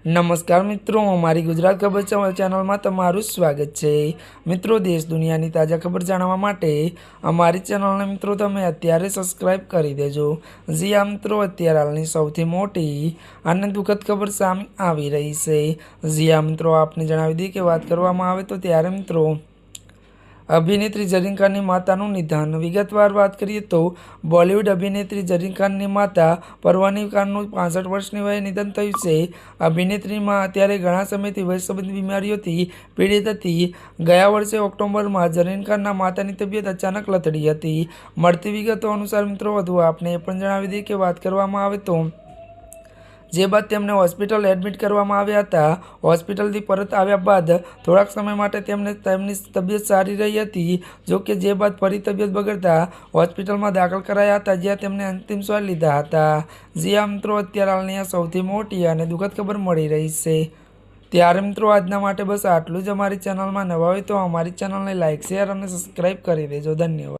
नमस्कार मित्रों, हमारी गुजरात खबर चैनल में तमारुं स्वागत है। मित्रों, देश दुनिया की ताज़ा खबर जाणवा माटे अमारी चैनल ने मित्रों तमे अत्यारे सब्सक्राइब करी देजो। जी आ मित्रों, अत्यारे हालनी सौथी मोटी अने दुखद खबर सामे आवी रही है। जी आ मित्रों, आपने जणावी दी के बात करवामां आवे तो त्यारे मित्रों अभिनेत्री जरीन खान की माताનું निधन। विगतवार बात करिए तो बॉलीवूड अभिनेत्री जरीन खान की माता परवानी खानનું 65 વર્ષની વયે નિધન થયું છે। અભિનેત્રીમાં અત્યારે ઘણા સમયથી વય સંબંધી બીમારીઓથી પીડિત હતી। ગયા વર્ષે ઓક્ટોબરમાં જરીન ખાનના માતાની તબિયત અચાનક લથડી હતી। મળતી વિગતો અનુસાર મિત્રો વધુ આપને એ પણ જણાવી દઈએ કે વાત કરવામાં આવે તો જે બાદ તેમને હોસ્પિટલ એડમિટ કરવામાં આવ્યા હતા। હોસ્પિટલથી પરત આવ્યા બાદ થોડાક સમય માટે તેમની તબિયત સારી રહી હતી। જો કે જે બાદ ફરી તબિયત બગડતા હોસ્પિટલમાં દાખલ કરાયા હતા, જ્યાં તેમને અંતિમ શ્વાસ લીધા હતા। जी आ मित्रों, અત્યારે હાલની આ સૌથી મોટી અને દુઃખદ ખબર મળી રહી છે। ત્યારે મિત્રો આજના માટે બસ આટલું જ। અમારી ચેનલમાં નવા હોય તો અમારી ચેનલને લાઇક, શેર અને સબસ્ક્રાઈબ કરી દેજો। ધન્યવાદ।